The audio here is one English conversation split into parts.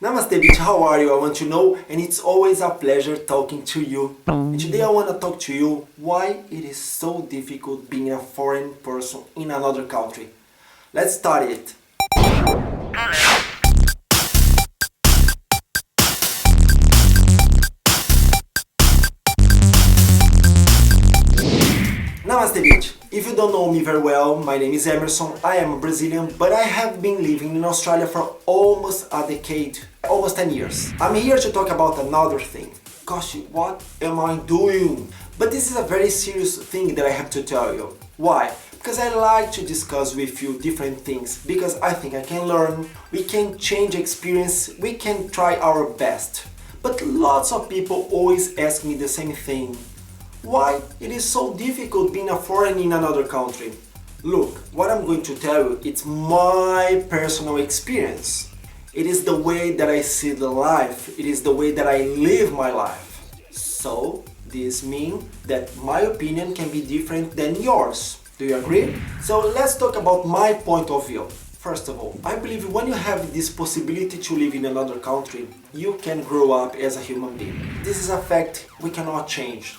Namaste Bitch, how are you? I want to know, and it's always a pleasure talking to you. And today I want to talk to you why it is so difficult being a foreign person in another country. Let's start it. Namaste Bitch. If you don't know me very well, my name is Emerson, I am a Brazilian, but I have been living in Australia for almost a decade, almost 10 years. I'm here to talk about another thing. Gosh, what am I doing? But this is a very serious thing that I have to tell you. Why? Because I like to discuss with you different things, because I think I can learn, we can change experience, we can try our best. But lots of people always ask me the same thing. Why it is so difficult being a foreigner in another country? Look, what I'm going to tell you, it's my personal experience. It is the way that I see the life, it is the way that I live my life. So, this means that my opinion can be different than yours. Do you agree? So let's talk about my point of view. First of all, I believe when you have this possibility to live in another country, you can grow up as a human being. This is a fact we cannot change.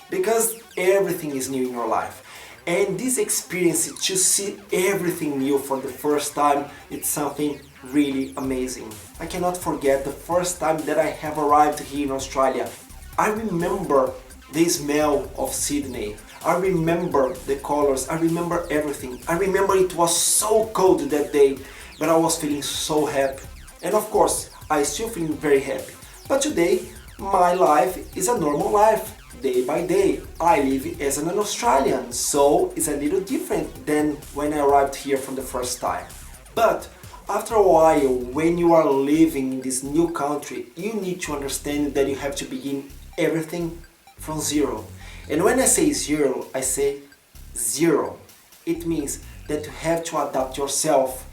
Because everything is new in your life. And this experience to see everything new for the first time, it's something really amazing. I cannot forget the first time that I have arrived here in Australia. I remember the smell of Sydney. I remember the colors. I remember everything. I remember it was so cold that day, but I was feeling so happy. And of course, I still feel very happy. But today, my life is a normal life. Day by day, I live as an Australian, so it's a little different than when I arrived here for the first time. But after a while, when you are living in this new country, you need to understand that you have to begin everything from zero. And when I say zero, I say zero. It means that you have to adapt yourself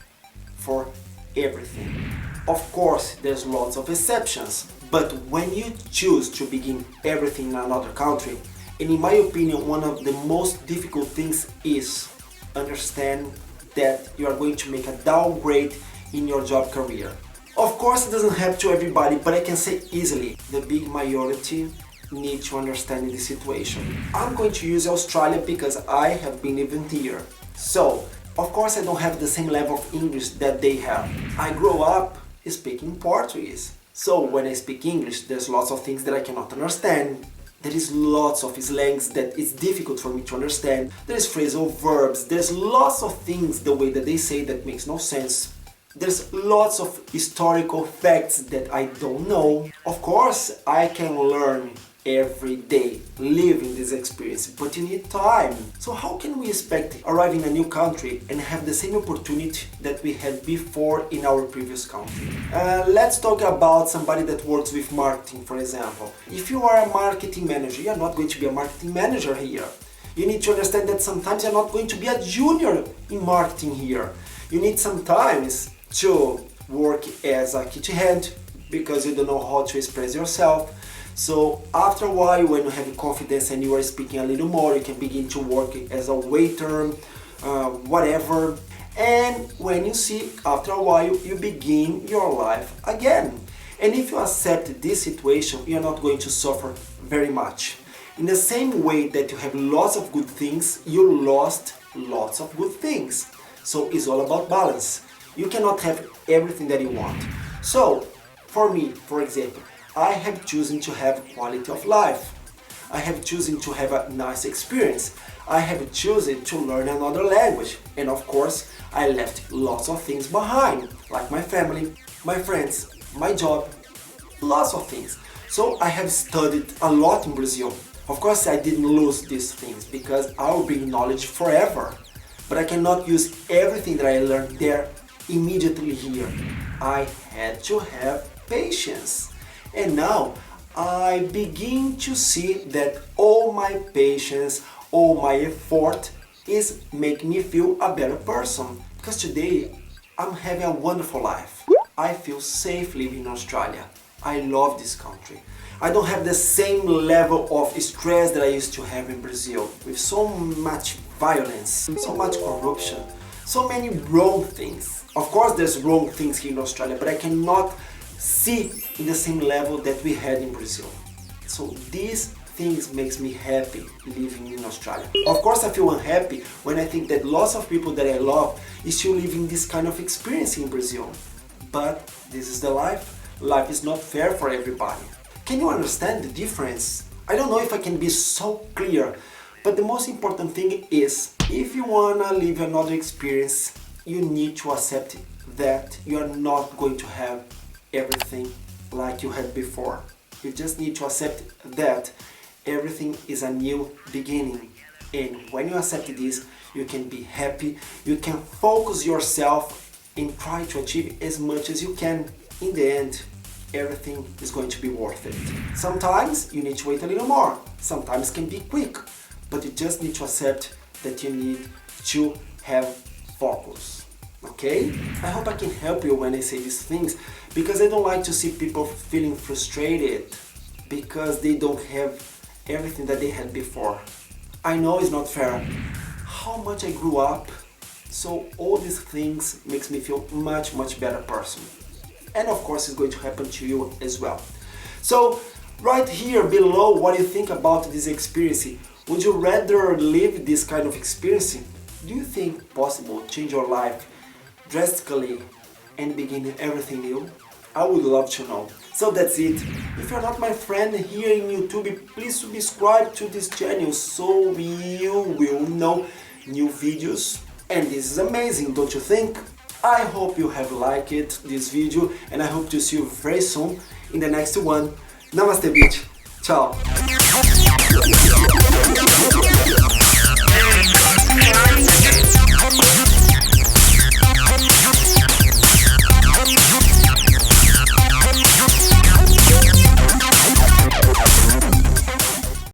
for everything. Of course, there's lots of exceptions. But when you choose to begin everything in another country, and in my opinion, one of the most difficult things is understand that you are going to make a downgrade in your job career. Of course, it doesn't happen to everybody, but I can say easily, the big majority need to understand the situation. I'm going to use Australia because I have been living here. So, of course, I don't have the same level of English that they have. I grew up speaking Portuguese. So when I speak English, there's lots of things that I cannot understand. There is lots of slangs that it's difficult for me to understand. There's phrasal verbs, there's lots of things the way that they say that makes no sense. There's lots of historical facts that I don't know. Of course, I can learn every day living this experience, but you need time. So how can we expect arrive in a new country and have the same opportunity that we had before in our previous country? Let's talk about somebody that works with marketing, for example. If you are a marketing manager, you're not going to be a marketing manager here. You need to understand that sometimes you're not going to be a junior in marketing here. You need sometimes to work as a kitchen hand because you don't know how to express yourself. So after a while, when you have confidence and you are speaking a little more, you can begin to work as a waiter, whatever. And when you see, after a while, you begin your life again. And if you accept this situation, you're not going to suffer very much. In the same way that you have lots of good things, you lost lots of good things. So it's all about balance. You cannot have everything that you want. So, for me, for example, I have chosen to have quality of life. I have chosen to have a nice experience. I have chosen to learn another language. And of course, I left lots of things behind, like my family, my friends, my job, lots of things. So I have studied a lot in Brazil. Of course, I didn't lose these things because I will bring knowledge forever. But I cannot use everything that I learned there immediately here. I had to have patience. And now I begin to see that all my patience, all my effort is making me feel a better person. Because today I'm having a wonderful life. I feel safe living in Australia. I love this country. I don't have the same level of stress that I used to have in Brazil, with so much violence, so much corruption, so many wrong things. Of course there's wrong things here in Australia, but I cannot see in the same level that we had in Brazil. So these things makes me happy living in Australia. Of course I feel unhappy when I think that lots of people that I love is still living this kind of experience in Brazil. But this is the life. Life is not fair for everybody. Can you understand the difference? I don't know if I can be so clear, but the most important thing is, if you wanna live another experience, you need to accept that you are not going to have everything like you had before. You just need to accept that everything is a new beginning. And when you accept this, you can be happy, you can focus yourself and try to achieve as much as you can. In the end, everything is going to be worth it. Sometimes you need to wait a little more, sometimes it can be quick, but you just need to accept that you need to have focus. Okay? I hope I can help you when I say these things, because I don't like to see people feeling frustrated because they don't have everything that they had before. I know it's not fair. How much I grew up, so all these things makes me feel much better person. And of course it's going to happen to you as well. So write here below what you think about this experience. Would you rather live this kind of experience? Do you think possible to change your life drastically and begin everything new? I would love to know. So that's it. If you're not my friend here in YouTube, please subscribe to this channel so you will know new videos. And this is amazing, don't you think? I hope you have liked this video and I hope to see you very soon in the next one. Namaste Bitch. Ciao.